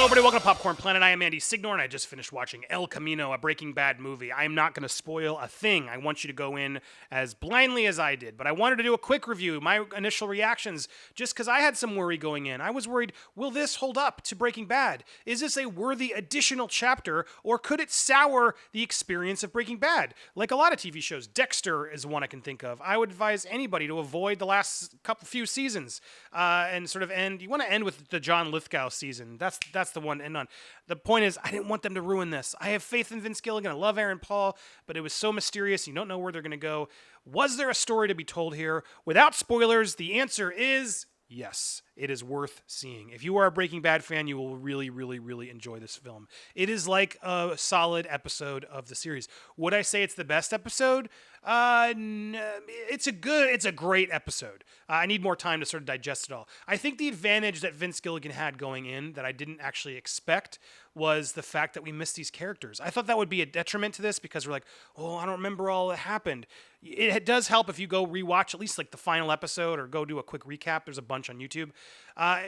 Hello, everybody. Welcome to Popcorn Planet. I am Andy Signor, and I just finished watching El Camino, a Breaking Bad movie. I am not going to spoil a thing. I want you to go in as blindly as I did, but I wanted to do a quick review, my initial reactions, just because I had some worry going in. I was worried, will this hold up to Breaking Bad? Is this a worthy additional chapter, or could it sour the experience of Breaking Bad? Like a lot of TV shows, Dexter is one I can think of. I would advise anybody to avoid the last few seasons and sort of end. You want to end with the John Lithgow season. That's the one to end on. The point is, I didn't want them to ruin this. I have faith in Vince Gilligan. I love Aaron Paul, but it was so mysterious. You don't know where they're going to go. Was there a story to be told here? Without spoilers, the answer is yes. It is worth seeing. If you are a Breaking Bad fan, you will really, really, really enjoy this film. It is like a solid episode of the series. Would I say it's the best episode? It's a great episode. I need more time to sort of digest it all. I think the advantage that Vince Gilligan had going in that I didn't actually expect was the fact that we missed these characters. I thought that would be a detriment to this because we're like, oh, I don't remember all that happened. It does help if you go rewatch at least like the final episode or go do a quick recap. There's a bunch on YouTube.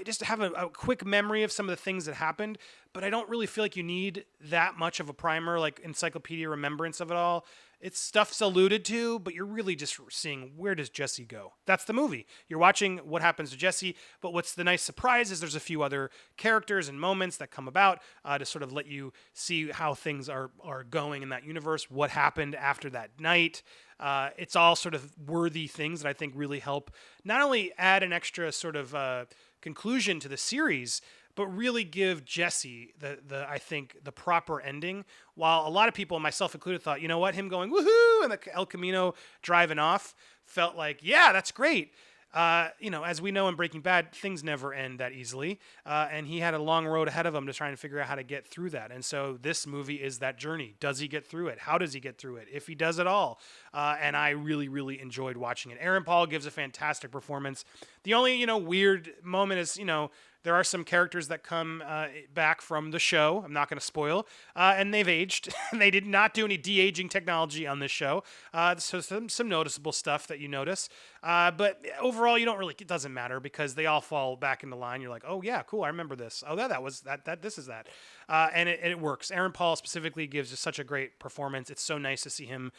Just to have a quick memory of some of the things that happened, but I don't really feel like you need that much of a primer, like encyclopedia remembrance of it all. It's stuff's alluded to, but you're really just seeing where does Jesse go. That's the movie. You're watching what happens to Jesse, but what's the nice surprise is there's a few other characters and moments that come about to sort of let you see how things are going in that universe, what happened after that night. It's all sort of worthy things that I think really help not only add an extra sort of conclusion to the series, but really give Jesse I think the proper ending. While a lot of people, myself included, thought, you know what, him going woohoo and the El Camino driving off felt like, yeah, that's great. As we know in Breaking Bad, things never end that easily. And he had a long road ahead of him to try and figure out how to get through that. And so this movie is that journey. Does he get through it? How does he get through it? If he does at all. And I really, really enjoyed watching it. Aaron Paul gives a fantastic performance. The only, weird moment is, there are some characters that come back from the show. I'm not going to spoil. And they've aged. They did not do any de-aging technology on this show. So some noticeable stuff that you notice. But overall, it doesn't matter because they all fall back into line. You're like, oh, yeah, cool. I remember this. Oh, that was that. This is that. And it works. Aaron Paul specifically gives just such a great performance. It's so nice to see him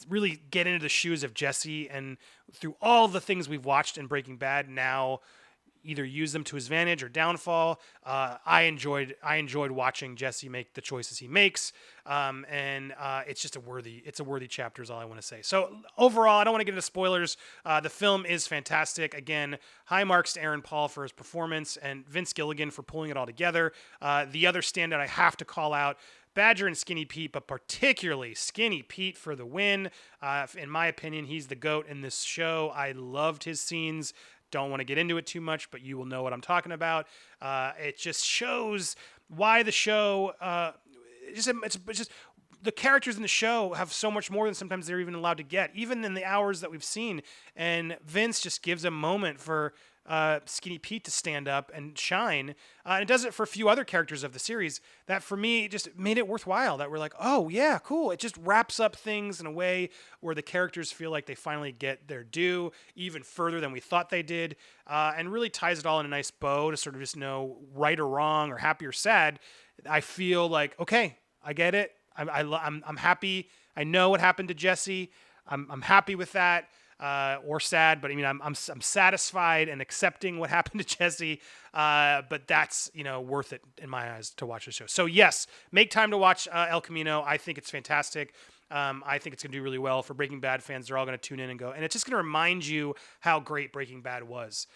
really get into the shoes of Jesse. And through all the things we've watched in Breaking Bad now, either use them to his advantage or downfall. I enjoyed watching Jesse make the choices he makes, and it's just a worthy chapter is all I want to say. So overall, I don't want to get into spoilers. The film is fantastic. Again, high marks to Aaron Paul for his performance and Vince Gilligan for pulling it all together. The other standout I have to call out, Badger and Skinny Pete, but particularly Skinny Pete for the win. In my opinion, he's the GOAT in this show. I loved his scenes. Don't want to get into it too much, but you will know what I'm talking about. It just shows why the show, it's just the characters in the show have so much more than sometimes they're even allowed to get, even in the hours that we've seen. And Vince just gives a moment for Skinny Pete to stand up and shine. And it does it for a few other characters of the series that for me just made it worthwhile, that we're like, oh yeah, cool. It just wraps up things in a way where the characters feel like they finally get their due even further than we thought they did. And really ties it all in a nice bow to sort of just know right or wrong or happy or sad. I feel like, okay, I get it. I'm happy. I know what happened to Jesse. I'm happy with that. Or sad, but I mean, I'm satisfied and accepting what happened to Jesse. But that's, worth it in my eyes to watch the show. So yes, make time to watch El Camino. I think it's fantastic. I think it's going to do really well for Breaking Bad fans. They're all going to tune in and go, and it's just going to remind you how great Breaking Bad was,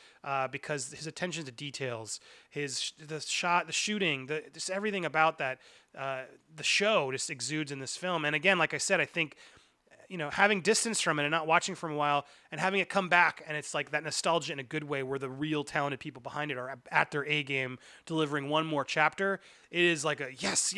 because his attention to details, the shooting, just everything about that, the show just exudes in this film. And again, like I said, I think, having distance from it and not watching for a while and having it come back, and it's like that nostalgia in a good way where the real talented people behind it are at their A game delivering one more chapter. It is like a yes.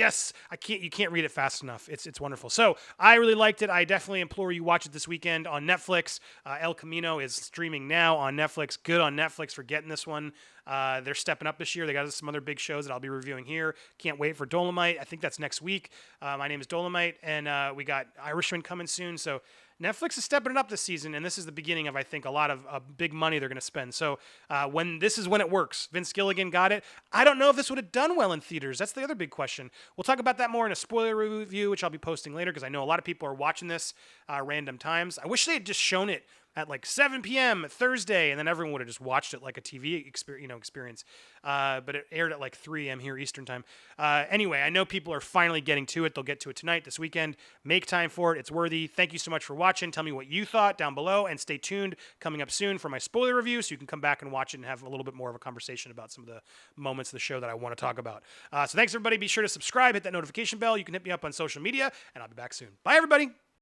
You can't read it fast enough. It's wonderful. So I really liked it. I definitely implore you watch it this weekend on Netflix. El Camino is streaming now on Netflix. Good on Netflix for getting this one. They're stepping up this year. They got some other big shows that I'll be reviewing here. Can't wait for Dolomite. I think that's next week. My name is Dolomite, and we got Irishman coming soon. So Netflix is stepping it up this season, and this is the beginning of, I think, a lot of big money they're going to spend. So when it works. Vince Gilligan got it. I don't know if this would have done well in theaters. That's the other big question. We'll talk about that more in a spoiler review, which I'll be posting later because I know a lot of people are watching this random times. I wish they had just shown it at like 7 p.m. Thursday, and then everyone would have just watched it like a TV experience. But it aired at like 3 a.m. here Eastern time. Anyway, I know people are finally getting to it. They'll get to it tonight, this weekend. Make time for it. It's worthy. Thank you so much for watching. Tell me what you thought down below, and stay tuned. Coming up soon for my spoiler review, so you can come back and watch it and have a little bit more of a conversation about some of the moments of the show that I want to talk about. So thanks, everybody. Be sure to subscribe, hit that notification bell. You can hit me up on social media, and I'll be back soon. Bye, everybody.